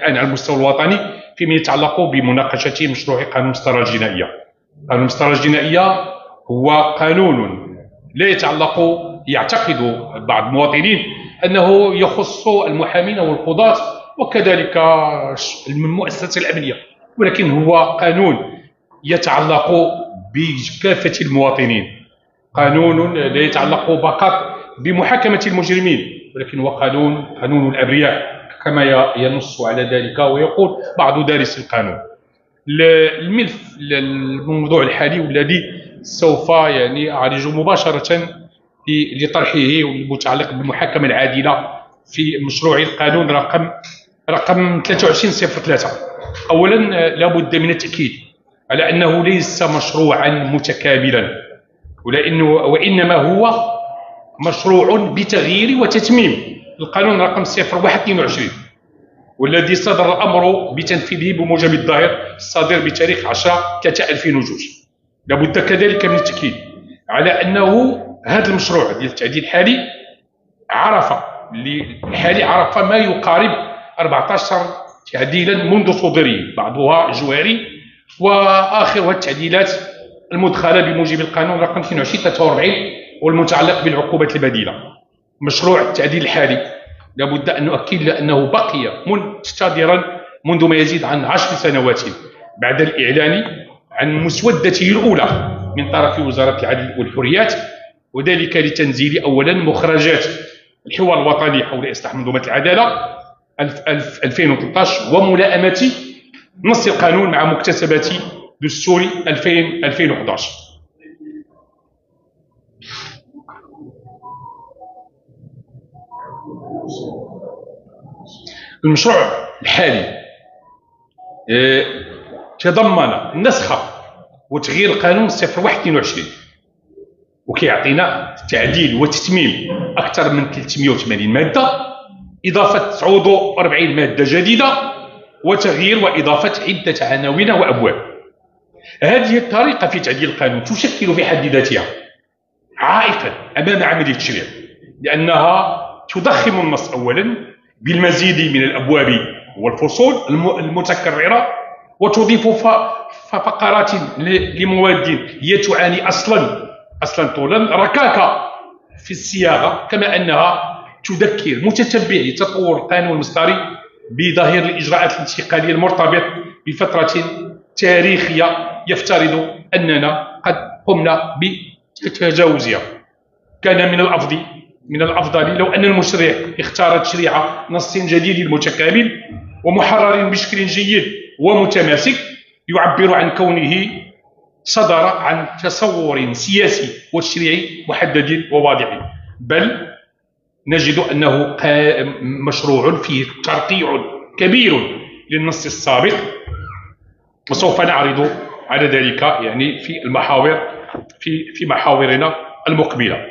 الآن على المستوى الوطني فيما يتعلق بمناقشة مشروع قانون المسطرة الجنائية. قانون المسطرة الجنائية هو قانون لا يتعلق، يعتقد بعض المواطنين أنه يخص المحامين والقضاة وكذلك المؤسسات الأمنية، ولكن هو قانون يتعلق بكافة المواطنين. قانون لا يتعلق فقط بمحاكمة المجرمين، ولكن هو قانون الأبرياء كما ينص على ذلك ويقول بعض دارسي القانون. الملف الموضوع الحالي والذي سوف أعرج مباشرة لطرحه والمتعلق بالمحاكمة العادلة في مشروع القانون رقم 2303. أولا لابد من التأكيد على أنه ليس مشروعا متكاملا، وإنما هو مشروع بتغيير وتتميم القانون رقم 01/22 والذي صدر الأمر بتنفيذه بموجب الظاهر الصادر بتاريخ 10/3/2002. لابد كذلك من التأكيد على أنه هذا المشروع ديال التعديل الحالي عرف ما يقارب 14 تعديلا منذ صدوره، بعضها جوهري وآخرها التعديلات المدخلة بموجب القانون رقم 22/43 والمتعلق بالعقوبات البديلة. مشروع التعديل الحالي لابد أن نؤكد أنه بقي منتظرا منذ ما يزيد عن 10 سنوات بعد الإعلان عن مسودته الأولى من طرف وزارة العدل والحريات، وذلك لتنزيل أولا مخرجات الحوار الوطني حول إصلاح منظومة العدالة 2013 وملائمة نص القانون مع مكتسبات دستور 2011. المشروع الحالي تضمن نسخ وتغيير القانون 01/22 وكيعطينا تعديل وتتميم أكثر من 380 مادة، إضافة 49 مادة جديدة وتغيير وإضافة عدة عناوين وأبواب. هذه الطريقة في تعديل القانون تشكل في حد ذاتها عائقا أمام عملية التشريع، لأنها تضخم النص أولا بالمزيد من الأبواب والفصول المتكررة، وتضيف فقرات لمواد هي تعاني أصلا طولا ركاكة في الصياغة، كما أنها تذكر متتبعي تطور القانون المسطري بظاهر الإجراءات الانتقالية المرتبط بفترة تاريخية يفترض أننا قد قمنا بتجاوزها. كان من الأفضل لو أن المشرع اختار تشريع نص جديد متكامل ومحرر بشكل جيد ومتماسك يعبر عن كونه صدر عن تصور سياسي وتشريعي محدد وواضح، بل نجد أنه مشروع فيه ترقيع كبير للنص السابق، وسوف نعرض على ذلك في محاورنا المقبلة.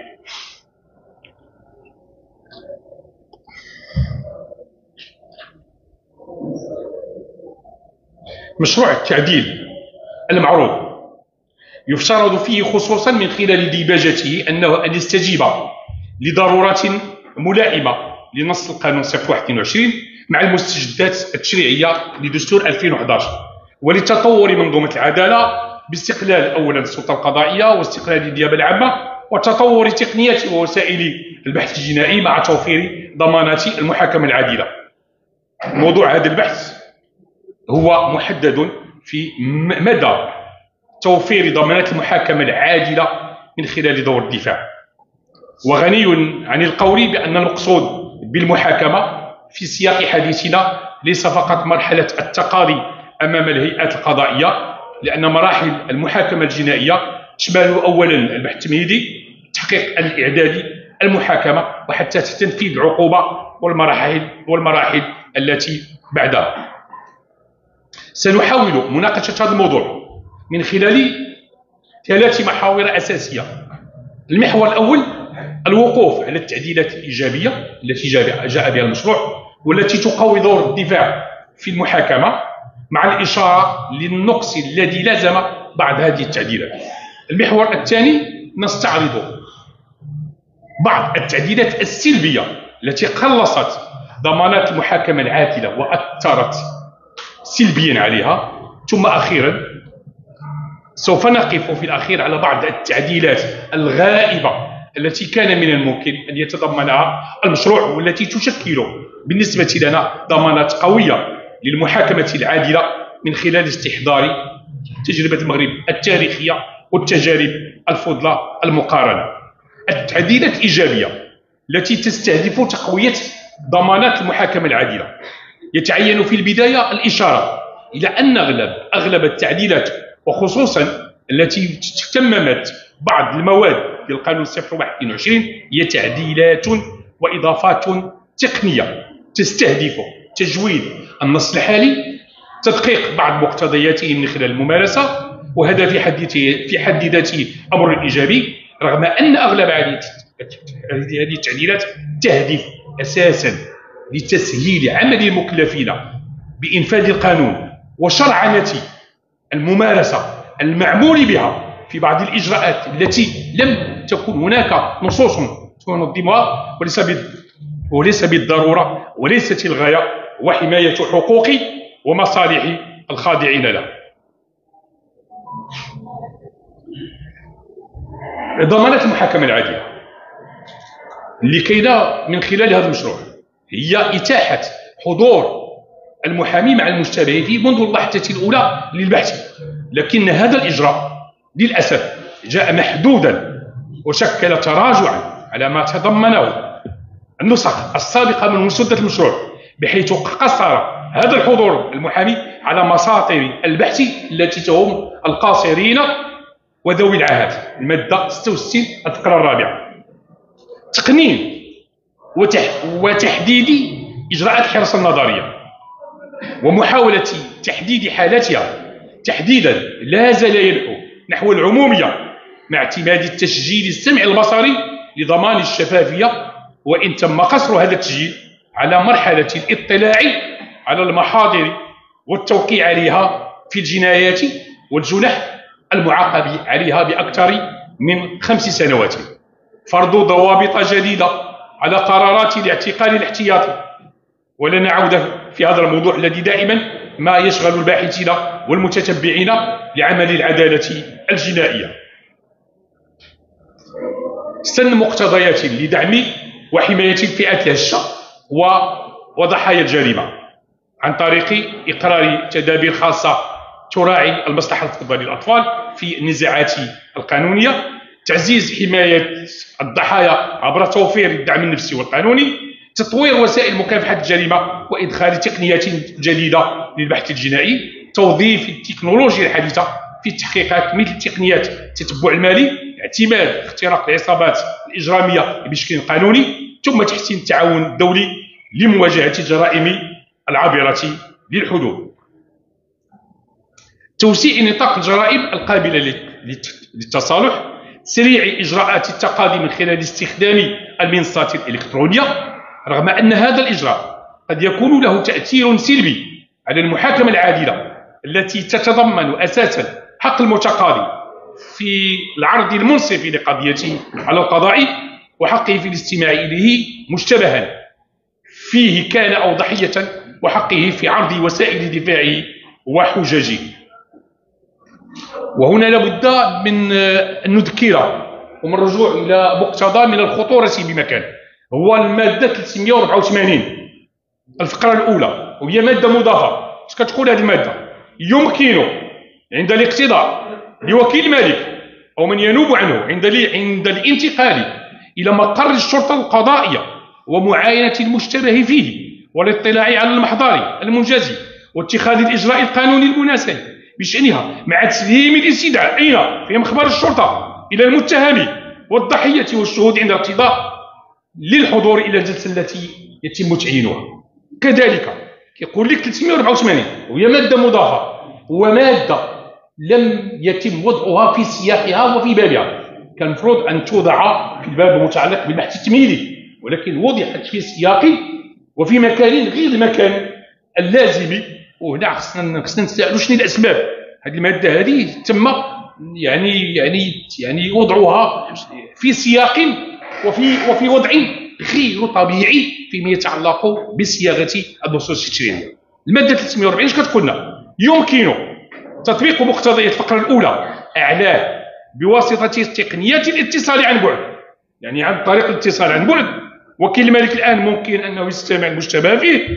مشروع التعديل المعروض يفترض فيه خصوصا من خلال ديباجته أن يستجيب لضرورات ملائمة لنص القانون 01/22 مع المستجدات التشريعية لدستور 2011 ولتطور منظومة العدالة باستقلال أولا السلطة القضائية واستقلال النيابة العامة وتطور تقنيات ووسائل البحث الجنائي مع توفير ضمانات المحاكمة العادلة. موضوع هذا البحث هو محدد في مدى توفير ضمانات المحاكمة العادلة من خلال دور الدفاع، وغني عن القول بأن المقصود بالمحاكمة في سياق حديثنا ليس فقط مرحلة التقاضي أمام الهيئات القضائية، لأن مراحل المحاكمة الجنائية تشمل أولا البحث التمهيدي، التحقيق الإعدادي، المحاكمة، وحتى تنفيذ العقوبة والمراحل التي بعدها. سنحاول مناقشة هذا الموضوع من خلال 3 محاور أساسية. المحور الأول الوقوف على التعديلات الإيجابية التي جاء بها المشروع والتي تقوي دور الدفاع في المحاكمة، مع الإشارة للنقص الذي لازم بعد هذه التعديلات. المحور الثاني نستعرض بعض التعديلات السلبية التي قلصت ضمانات المحاكمة العادلة وأثرت سلبيا عليها. ثم أخيرا سوف نقف في الأخير على بعض التعديلات الغائبة التي كان من الممكن أن يتضمنها المشروع، والتي تشكل بالنسبة لنا ضمانات قوية للمحاكمة العادلة من خلال استحضار تجربة المغرب التاريخية والتجارب الفضلى المقارنة. التعديلات الإيجابية التي تستهدف تقوية ضمانات المحاكمة العادلة: يتعين في البداية الإشارة إلى أن أغلب التعديلات، وخصوصا التي تممت بعض المواد في القانون 021، هي تعديلات وإضافات تقنية تستهدف تجويد النص الحالي، تدقيق بعض مقتضياته من خلال الممارسة، وهذا في حد ذاته أمر إيجابي، رغم أن أغلب هذه التعديلات تهدف أساسا لتسهيل عمل المكلفين بإنفاذ القانون وشرعنة الممارسة المعمول بها في بعض الإجراءات التي لم تكن هناك نصوص تنظمها، وليس بالضرورة وليست الغاية، وحماية حقوق ومصالح الخاضعين له. ضمانات المحاكمة العادلة لكينا من خلال هذا المشروع هي إتاحة حضور المحامي مع المشتبه فيه منذ اللحظة الأولى للبحث، لكن هذا الإجراء للأسف جاء محدودا وشكل تراجعا على ما تضمنه النسخ السابقة من مسودة المشروع، بحيث قصر هذا الحضور المحامي على مساطر البحث التي تهم القاصرين وذوي العهد، المادة 66 الفقرة الرابعة. تقنين وتحديد إجراءات الحرص النظرية ومحاولة تحديد حالاتها تحديدا لا زال ينحو نحو العمومية، مع اعتماد التسجيل السمعي البصري لضمان الشفافية، وإن تم قصر هذا التسجيل على مرحلة الاطلاع على المحاضر والتوقيع عليها في الجنايات والجنح المعاقب عليها بأكثر من 5 سنوات. فرض ضوابط جديدة على قرارات الاعتقال الاحتياطي، ولن نعود في هذا الموضوع الذي دائما ما يشغل الباحثين والمتتبعين لعمل العدالة الجنائية. سن مقتضيات لدعم وحماية الفئات الهشة وضحايا الجريمة عن طريق إقرار تدابير خاصة تراعي المصلحة الفضلى للأطفال في النزاعات القانونية، تعزيز حماية الضحايا عبر توفير الدعم النفسي والقانوني، تطوير وسائل مكافحة الجريمة وإدخال تقنيات جديدة للبحث الجنائي، توظيف التكنولوجيا الحديثة في التحقيقات مثل تقنيات التتبع المالي، اعتماد اختراق العصابات الإجرامية بشكل قانوني، ثم تحسين التعاون الدولي لمواجهة الجرائم العابرة للحدود. توسيع نطاق الجرائم القابلة للتصالح، سريع إجراءات التقاضي من خلال استخدام المنصات الإلكترونية، رغم أن هذا الإجراء قد يكون له تأثير سلبي على المحاكمة العادلة التي تتضمن أساسا حق المتقاضي في العرض المنصف لقضيته على القضاء وحقه في الاستماع إليه مشتبها فيه كان أو ضحية، وحقه في عرض وسائل دفاعه وحججه. وهنا لابد من أن نذكر ومن الرجوع إلى مقتضى من الخطورة بمكان، هو المادة 384 الفقرة الأولى، وهي مادة مضافة. اش كتقول هذه المادة؟ يمكن عند الاقتضاء لوكيل مالك أو من ينوب عنه عند الانتقال إلى مقر الشرطة القضائية ومعاينة المشتبه فيه والاطلاع على المحضر المنجزي واتخاذ الإجراء القانوني المناسب بشأنها، مع تسليم الاستدعاء في مخبر الشرطة إلى المتهم والضحية والشهود عند ارتضاء للحضور إلى الجلسة التي يتم تعيينها. كذلك يقول لك 384 وهي مادة مضافة، ومادة لم يتم وضعها في سياقها وفي بابها، كان المفروض أن توضع في الباب المتعلق بالبحث التمهيدي، ولكن وضعت في سياق وفي مكان غير المكان اللازم. وهنا خصنا نسألوا شنو الأسباب. هذه المادة هذه تم يعني وضعها في سياق وفي وضع غير طبيعي فيما يتعلق بصياغه النصوص التشريعيه. الماده 340 اش كتقولنا؟ يمكن تطبيق مقتضيات الفقره الاولى اعلاه بواسطه تقنيه الاتصال عن بعد، يعني عن طريق الاتصال عن بعد. وكيل الملك الان ممكن انه يستمع المشتبه فيه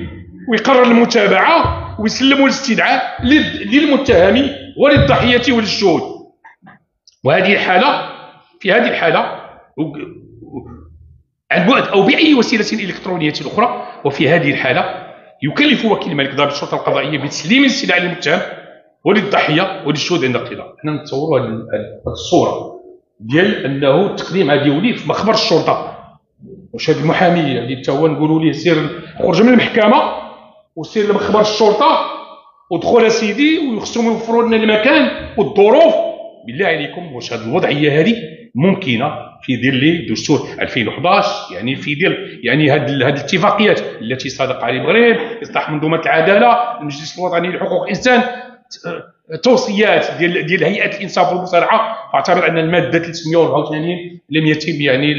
ويقرر المتابعه ويسلم الاستدعاء للمتهم وللضحيه وللشهود. وهذه الحاله، في هذه الحاله عن بعد او باي وسيله الكترونيه اخرى، وفي هذه الحاله يكلف وكيل الملك ضابط الشرطه القضائيه بتسليم الاستدعاء للمتهم وللضحيه وللشهود عند الاقتضاء. حنا نتصوروا هذه الصوره ديال انه التقديم غادي يولي في مخبر الشرطه، واش هذا المحامي اللي حتى هو نقولوا ليه سير خرج من المحكمه وسير لمخبر الشرطه ودخل اسيدي وخصهم يوفروا لنا المكان والظروف. بالله عليكم واش هذه الوضعيه هذه ممكنه في ظل دستور 2011؟ يعني في ظل يعني هذه الاتفاقيات التي صادق علي بغريب، اصلاح منظومه العداله، المجلس الوطني لحقوق الانسان، توصيات ديال هيئه الانصاف والمصارعه. فاعتبر ان الماده 384 لم يتم يعني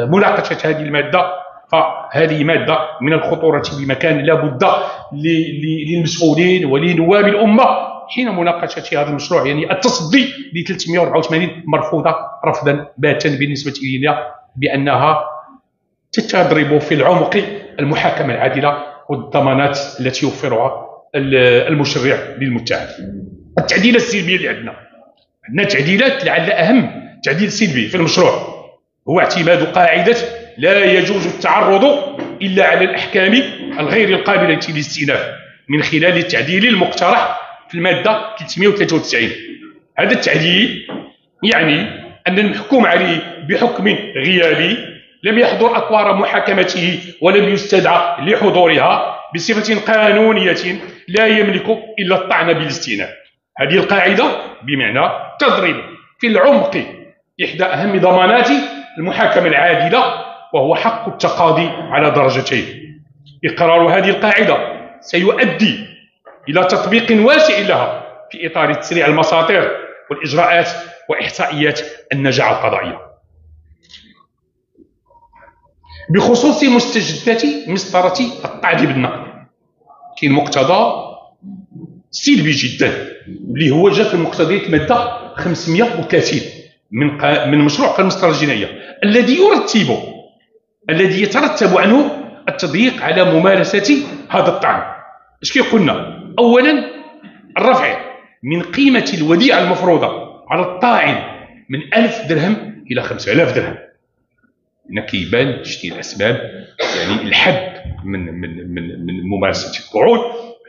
مناقشه هذه الماده، فهذه ماده من الخطوره بمكان لا بد للمسؤولين ولنواب الامه حين مناقشه هذا المشروع. يعني التصدي ل 384 مرفوضه رفضا باتا بالنسبه الينا، بانها تضرب في العمق المحاكمه العادله والضمانات التي يوفرها المشرع للمتهم. التعديلات السلبيه اللي عندنا تعديلات، لعل اهم تعديل سلبي في المشروع هو اعتماد قاعده لا يجوز التعرض الا على الاحكام الغير القابله للاستئناف من خلال التعديل المقترح في الماده 393. هذا التعديل يعني ان المحكوم عليه بحكم غيابي لم يحضر اطوار محاكمته ولم يستدعى لحضورها بصفه قانونيه لا يملك الا الطعن بالاستئناف. هذه القاعده بمعنى تضرب في العمق احدى اهم ضمانات المحاكمه العادله، وهو حق التقاضي على درجتين. اقرار هذه القاعده سيؤدي الى تطبيق واسع لها في اطار تسريع المساطير والاجراءات واحصائيات النجاعه القضائيه. بخصوص مستجدات مسطره الطعن بالنقد، كاين مقتضى سلبي جدا اللي هو جاء في مقتضيات الماده 530 من مشروع قانون المسطره الجنائيه، الذي يترتب عنه التضييق على ممارسه هذا الطعن. اش كيقولنا؟ اولا الرفع من قيمه الوديعه المفروضه على الطاعن من 1000 درهم الى 5000 درهم. هنا كيبان شتي الاسباب، يعني الحد من ممارسه الطعون.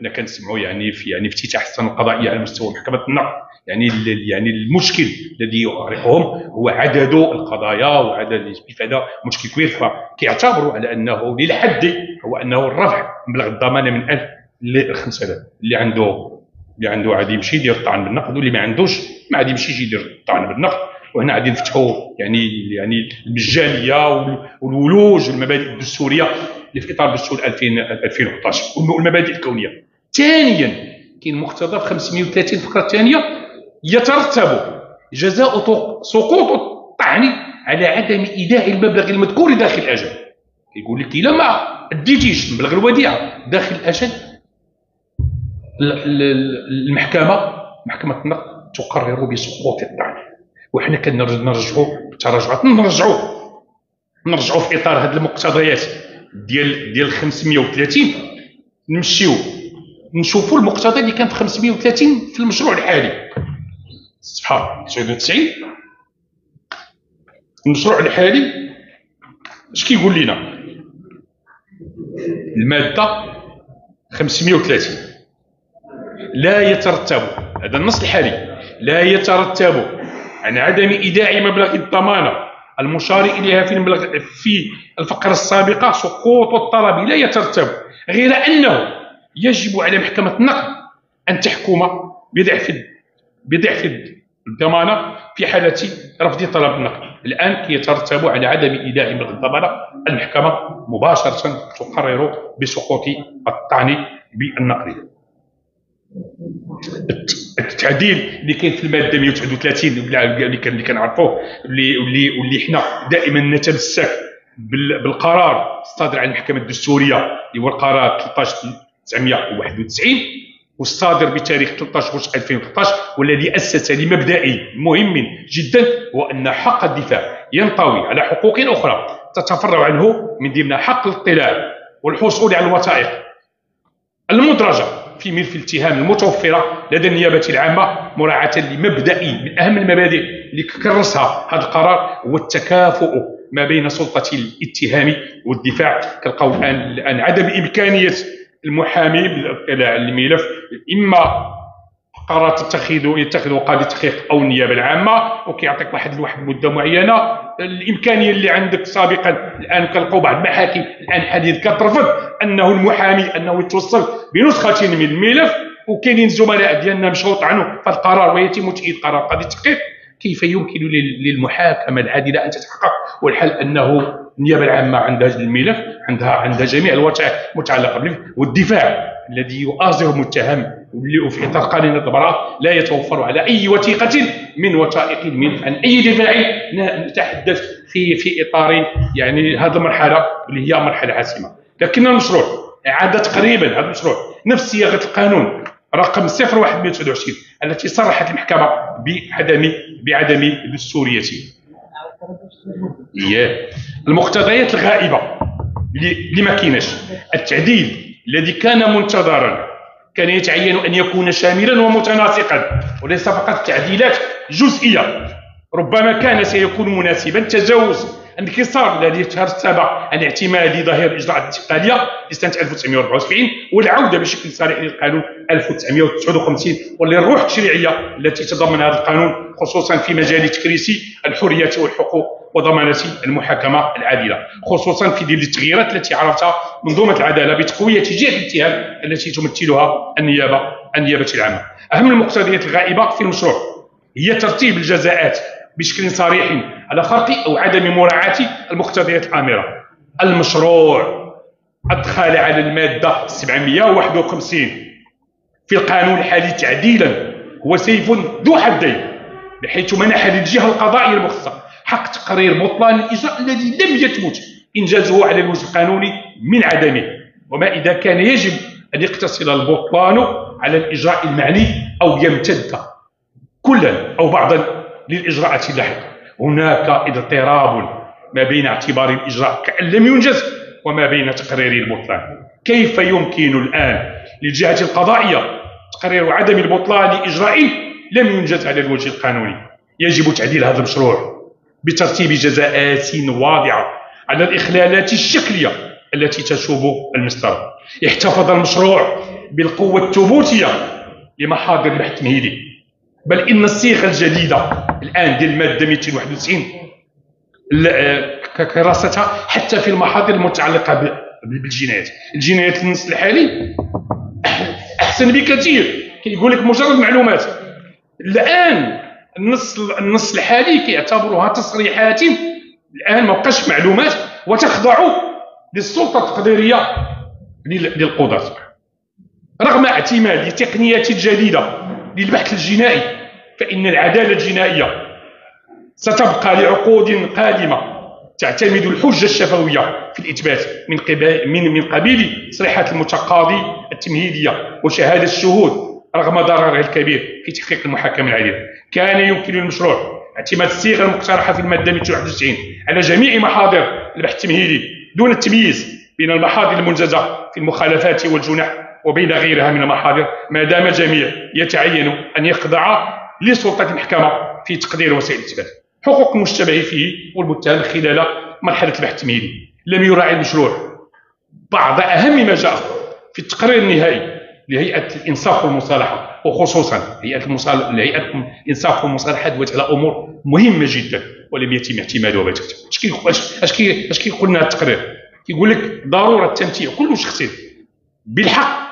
حنا كنسمعوا يعني في افتتاح السنه القضائيه على مستوى محكمه النقد، يعني المشكل الذي يؤرقهم هو عدد القضايا وعدد هذا مشكل كبير. فكيعتبروا على انه للحد هو انه الرفع مبلغ الضمانه من 1000 ل 5000. اللي عنده غادي يمشي يدير الطعن بالنقد، واللي ما عندوش ما غادي يمشي يدير الطعن بالنقد. وهنا غادي نفتحوا يعني المجانيه والولوج والمبادئ الدستوريه اللي في اطار دستور 2011 والمبادئ الكونيه. ثانيا كاين مقتضى 530 الفقره الثانيه يترتب جزاء سقوط الطعن على عدم ايداع المبلغ المذكور داخل الاجل. يقول لك الا ما اديتيش مبلغ الوديعه داخل الاجل، محكمه النقد تقرر بسقوط الطعن. وحنا كنرجعوا التراجعات نرجعوا في اطار هذه المقتضيات ديال 530، نمشيو نشوفوا المقتضى اللي كان في 530 في المشروع الحالي صفحه 99. المشروع الحالي اش كيقول لنا؟ الماده 530 لا يترتب، هذا النص الحالي، لا يترتب عن عدم ايداع مبلغ الضمانه المشار اليها في الفقره السابقه سقوط الطلب. لا يترتب، غير انه يجب على محكمه النقد ان تحكم بضعف الضمانه في حاله رفض طلب النقد. الان يترتب على عدم ايداع مبلغ الضمانه، المحكمه مباشره تقرر بسقوط الطعن بالنقد. التعديل اللي كاين في الماده 139 اللي كنعرفوه واللي حنا دائما نتمسك بالقرار الصادر عن المحكمه الدستوريه اللي هو القرار 13991 والصادر بتاريخ 13 غشت 2013 والذي اسس لمبدأ مهم جدا، هو ان حق الدفاع ينطوي على حقوق اخرى تتفرع عنه من ضمنها حق الاطلاع والحصول على الوثائق المدرجه في ملف الاتهام المتوفره لدى النيابه العامه، مراعاه لمبدأ من اهم المبادئ اللي كرسها هذا القرار هو التكافؤ ما بين سلطه الاتهام والدفاع. كنلقاو الان عدم امكانيه المحامي بالاطلاع على الملف، اما قرار يتخذه قاضي التحقيق او النيابه العامه وكيعطيك واحد المده معينه. الامكانيه اللي عندك سابقا الان كنلقاو بعض المحاكم الان حديث كترفض انه المحامي انه يتوصل بنسخه من الملف، وكاينين زملاء ديالنا مشروط عنه فالقرار ويتم تأييد قرار قاضي التحقيق. كيف يمكن للمحاكمه العادله ان تتحقق والحل انه النيابه العامه عندها الملف، عندها جميع الوثائق المتعلقه بالملف، والدفاع الذي يؤازر متهم واللي في اطار قانون البراءه لا يتوفر على اي وثيقه من وثائق الملف عن اي دفاع. نتحدث في اطار يعني هذه المرحله اللي هي مرحله حاسمه. لكن المشروع اعاده تقريبا هذا المشروع نفس صياغه القانون رقم 01/129 التي صرحت المحكمه بعدم دستوريته. المقتضيات الغائبه اللي ما كايناش. التعديل الذي كان منتظرا كان يتعين ان يكون شاملا ومتناسقا وليس فقط تعديلات جزئيه. ربما كان سيكون مناسبا تجاوز انكسار الذي ترتب عن اعتماد ظاهر الاجراءات الانتقاليه لسنه 1974 والعوده بشكل صريح للقانون 1959 وللروح التشريعيه التي تضمن هذا القانون، خصوصا في مجال تكريس الحريات والحقوق وضمانه المحاكمه العادله، خصوصا في ظل التغييرات التي عرفتها منظومه العداله بتقويه جهه الاتهام التي تمثلها النيابه العامه. اهم المقتضيات الغائبه في المشروع هي ترتيب الجزاءات بشكل صريح على خرق او عدم مراعاه المقتضيات الامره. المشروع ادخل على الماده 751 في القانون الحالي تعديلا هو سيف ذو حدين، بحيث منح للجهه القضائيه المختصه حق تقرير بطلان الاجراء الذي لم يثبت انجازه على الوجه القانوني من عدمه، وما اذا كان يجب ان يقتصر البطلان على الاجراء المعني او يمتد كلا او بعضا للاجراءات اللاحقه. هناك اضطراب ما بين اعتبار الاجراء كأن لم ينجز وما بين تقرير البطلان. كيف يمكن الان للجهه القضائيه تقرير عدم البطلان لاجراء لم ينجز على الوجه القانوني؟ يجب تعديل هذا المشروع بترتيب جزاءات واضحه على الاخلالات الشكليه التي تشوب المسطره. احتفظ المشروع بالقوه الثبوتيه لمحاضر البحث التمهيدي، بل ان الصيغه الجديده الان ديال الماده 291 كراستها حتى في المحاضر المتعلقه بالجنايات. الجنايات النص الحالي احسن بكثير، كيقول لك مجرد معلومات. الان النص الحالي كيعتبروها تصريحات، الان ما بقاش معلومات وتخضع للسلطه التقديريه للقضاه. رغم اعتماد تقنيات جديده للبحث الجنائي فإن العدالة الجنائية ستبقى لعقود قادمة تعتمد الحجة الشفوية في الإثبات من قبيل تصريحات المتقاضي التمهيدية وشهادة الشهود، رغم ضررها الكبير في تحقيق المحاكمة العادلة. كان يمكن للمشروع اعتماد الصيغة المقترحة في المادة 291 على جميع محاضر البحث التمهيدي دون التمييز بين المحاضر المنجزة في المخالفات والجنح وبين غيرها من المحاضر، ما دام الجميع يتعين أن يخضع لسلطة المحكمة في تقدير وسائل الإثبات. حقوق المشتبه فيه والمتهم خلال مرحلة البحث التمهيدي. لم يراعي المشروع بعض أهم ما جاء في التقرير النهائي لهيئة الإنصاف والمصالحة، وخصوصا هيئة الإنصاف والمصالحة دوت على أمور مهمة جدا ولم يتم اعتمادها بتاتا. اش كيقول لنا التقرير؟ كيقول لك ضرورة تمتيع كل شخص بالحق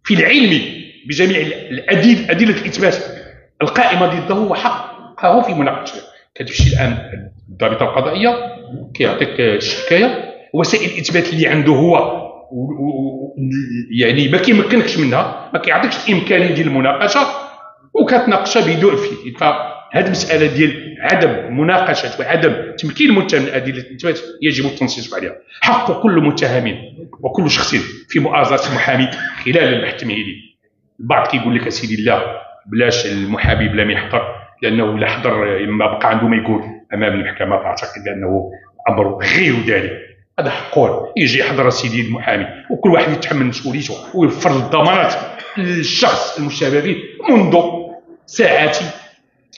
في العلم بجميع أدلة الإثبات القائمة ضده وحقه في مناقشته. كتمشي الآن الضابطة القضائية كيعطيك الشكاية، وسائل الإثبات اللي عنده هو يعني ما كيمكنكش منها، ما كيعطيكش الإمكانية ديال المناقشة، وكتناقشها بهدوء فيه. فهذه المساله ديال عدم مناقشه وعدم تمكين المتهم من ادله الاثبات يجب التنصيص عليها. حق كل متهم وكل شخص في مؤازره المحامي خلال البحث المهني. البعض كيقول لك اسيدي لا بلاش المحامي بلا ما يحضر، لانه الا حضر ما بقى عنده ما يقول امام المحكمه، فاعتقد بانه امر غير ذلك. هذا حقه يجي يحضر سيدي المحامي، وكل واحد يتحمل مسؤوليته ويوفر الضمانات للشخص المشتبه به منذ ساعات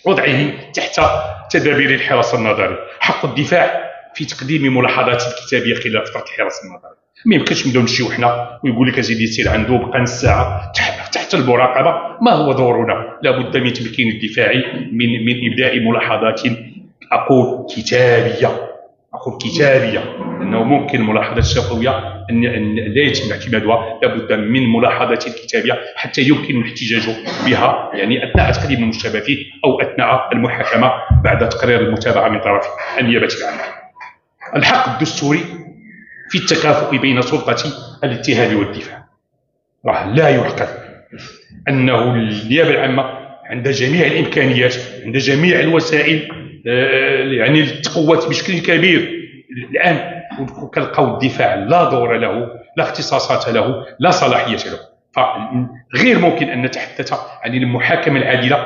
وضعه تحت تدابير الحراسه النظريه. حق الدفاع في تقديم ملاحظات الكتابيه خلال فتره الحراسه النظريه. ما يمكنش نبداو نمشيو حنا ويقول لك ازيدي سير عنده بقى نص ساعه تحت المراقبه. ما هو دورنا؟ لابد من تمكين الدفاع من ابداء ملاحظات اقول كتابيه، لانه ممكن الملاحظات الشفويه ان لا يتم اعتمادها، لابد من ملاحظات كتابيه حتى يمكن الاحتجاج بها، يعني اثناء تقديم المشتبه فيه او اثناء المحاكمه بعد تقرير المتابعه من طرف النيابه العامه. الحق الدستوري في التكافؤ بين سلطه الاتهام والدفاع. راه لا يعقل انه النيابه العامه عندها جميع الامكانيات، عندها جميع الوسائل، يعني التقوات بشكل كبير الان، وكنلقاو الدفاع لا دور له، لا اختصاصات له، لا صلاحيه له. فغير ممكن ان نتحدث عن المحاكمه العادله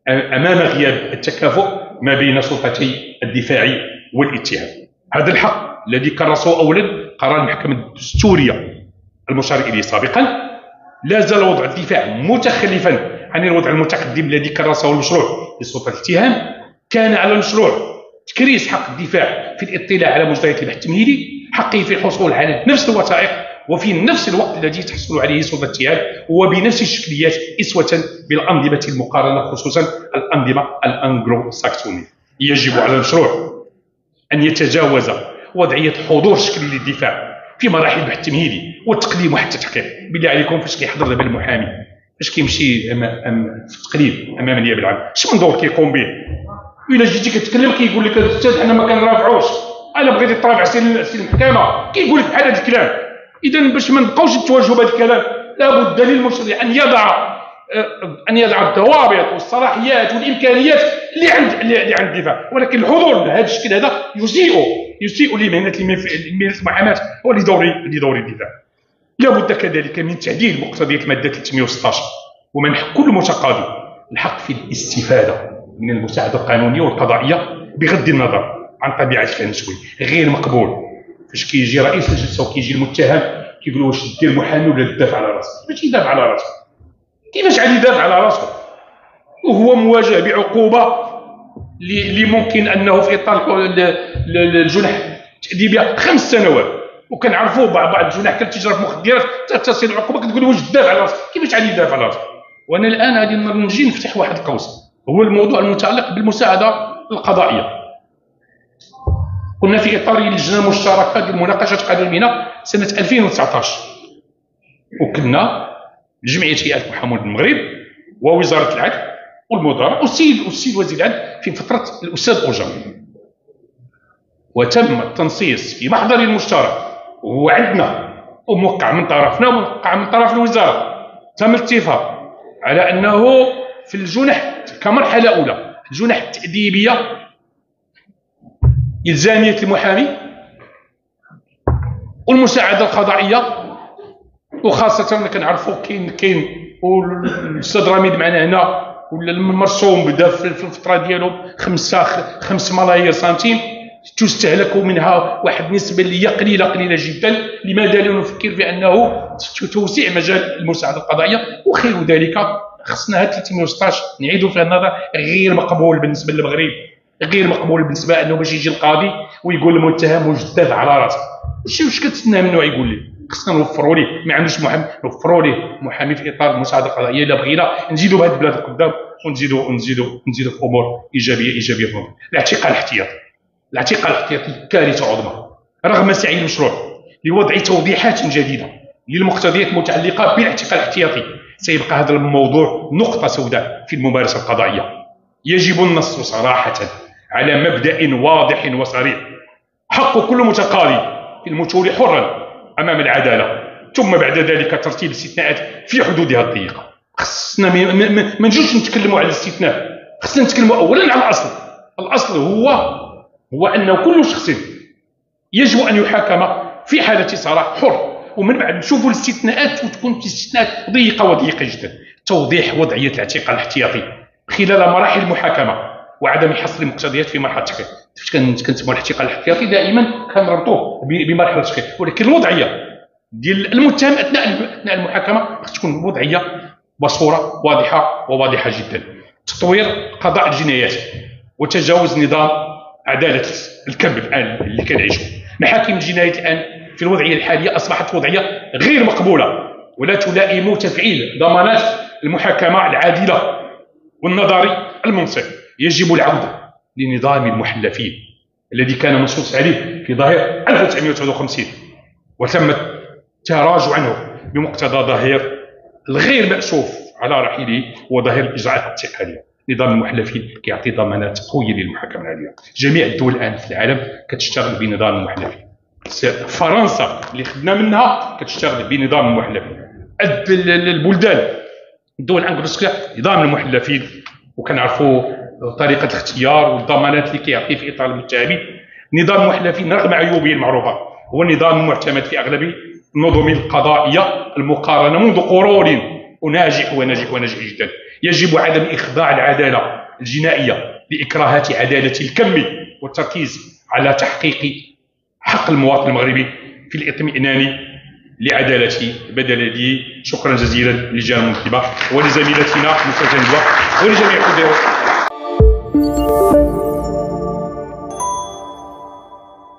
امام غياب التكافؤ ما بين سلطتي الدفاع والاتهام. هذا الحق الذي كرسه اولا قرار المحكمه الدستوريه المشار اليه سابقا، لا زال وضع الدفاع متخلفا عن الوضع المتقدم الذي كرسه المشروع لسلطه الاتهام. كان على المشروع تكريس حق الدفاع في الاطلاع على مجريات البحث التمهيدي، حقه في الحصول على نفس الوثائق وفي نفس الوقت الذي تحصل عليه سلطه الاتهام، وبنفس الشكليات اسوه بالانظمه المقارنه، خصوصا الانظمه الانجلو ساكسونيه. يجب على المشروع ان يتجاوز وضعيه حضور شكلي للدفاع في مراحل البحث التمهيدي والتقديم وحتى التحقيق. بالله عليكم فاش كيحضر دابا المحامي، فاش كيمشي في التقديم امام النيابه العامه، اش من دور كيقوم به؟ الا جيتي كتكلم كيقول لك الاستاذ حنا ما كنرافعوش، انا بغيتي ترافع سي المحكمه، كيقول لك بحال هذا الكلام. اذا باش ما نبقاوش نتواجهوا بهذا الكلام لابد للمشرع ان يضع الضوابط والصلاحيات والامكانيات اللي عند الدفاع. ولكن الحضور بهذا الشكل هذا يسيء لمهنه المحاماه ولدور الدفاع. لابد كذلك من تعديل مقتضيات الماده 316 ومنح كل متقاضي الحق في الاستفاده من المساعده القانونيه والقضائيه بغض النظر عن طبيعه الفهم الشوي. غير مقبول فاش كيجي رئيس الجلسه وكيجي المتهم كيقول واش دير محامي ولا تدافع على راسك؟ كيفاش يدافع على راسك؟ كيفاش غادي يدافع على راسه وهو مواجه بعقوبه اللي ممكن انه في اطار الجنح التاديبيه 5 سنوات، وكنعرفوا بعض الجنح كتجرى في مخدرات تصل العقوبه كتقول واش تدافع على راسك؟ كيفاش غادي يدافع على راسك؟ وانا الان غادي نجي نفتح واحد القوس، هو الموضوع المتعلق بالمساعده القضائيه. كنا في اطار اللجنه المشتركه لمناقشه قانون المهنه سنه 2019، وكنا جمعيه هيئات المحامون بالمغرب ووزاره العدل والمدراء والسيد وزير العدل في فتره الاستاذ اوجا، وتم التنصيص في محضر المشترك وهو عندنا وموقع من طرفنا وموقع من طرف الوزاره. تم الاتفاق على انه في الجنح كمرحله اولى الجنح التاديبيه الزاميه المحامي والمساعده القضائيه، وخاصه كنعرفوا كاين والاستاذ رميد معنا هنا ولا المرسوم بدا في الفتره ديالهم 5 ملايير سنتيم تستهلك منها واحد النسبه اللي هي قليله جدا. لماذا لا نفكر في انه توسيع مجال المساعده القضائيه وخير ذلك؟ خصنا 316 نعيدوا فيها النظر. غير مقبول بالنسبه للمغرب، غير مقبول بالنسبه انه باش يجي القاضي ويقول للمتهم واش دافع على راسك. واش كتسنى منه يقول لي؟ خصنا نوفروا ليه، ما عندوش محامي نوفروا ليه محامي في اطار المساعده القضائيه. الا بغينا نزيدوا بهذه البلاد القدام ونزيدوا الامور ايجابيه في الموضوع. الاعتقال الاحتياطي كارثه عظمى رغم سعي المشروع لوضع توضيحات جديده للمقتضيات المتعلقه بالاعتقال الاحتياطي. سيبقى هذا الموضوع نقطه سوداء في الممارسه القضائيه. يجب النص صراحه على مبدا واضح وصريح: حق كل متقاضي في المثول حرا امام العداله، ثم بعد ذلك ترتيب الاستثناءات في حدودها الضيقه. خصنا ما نجوش نتكلموا على الاستثناء، خصنا نتكلموا اولا على الاصل. الاصل هو انه كل شخص يجب ان يحاكم في حاله صراح حر، ومن بعد نشوفوا الاستثناءات وتكون استثناءات ضيقه وضيقه جدا. توضيح وضعيه الاعتقال الاحتياطي خلال مراحل المحاكمه وعدم حصر المقتضيات في مرحله التحقيق. كنسموا الاحتقال الاحتياطي دائما كنربطوه بمرحله التحقيق، ولكن الوضعيه ديال المتهم اثناء المحاكمه خص تكون وضعيه بصوره واضحه جدا. تطوير قضاء الجنايات وتجاوز نظام عداله الكذب الان اللي كنعيشوا. محاكم الجنايات الان في الوضعيه الحاليه اصبحت وضعيه غير مقبوله ولا تلائم تفعيل ضمانات المحاكمه العادله والنظري المنصف. يجب العوده لنظام المحلفين الذي كان منصوص عليه في ظهير 1959 وتم التراجع عنه بمقتضى ظهير الغير مأسوف على رحيله وظهير الاجراءات الانتقاليه. نظام المحلفين كيعطي ضمانات قويه للمحاكمه العادله. جميع الدول الان في العالم كتشتغل بنظام المحلفين. فرنسا اللي خدنا منها كتشتغل بنظام المحلفين. البلدان الدول الانجلوسيه نظام المحلفين، وكنعرفوا طريقه الاختيار والضمانات اللي كيعطي في اطار المتهمين. نظام المحلفين رغم عيوبه المعروفه هو النظام المعتمد في اغلب النظم القضائيه المقارنه منذ قرون وناجح جدا. يجب عدم اخضاع العداله الجنائيه لاكراهات عداله الكم والتركيز على تحقيق حق المواطن المغربي في الاطمئنان لعدالته بدل دي. شكرا جزيلا للجهه المنتبه ولزميلتنا مستر جندوه ولجميع الحضور.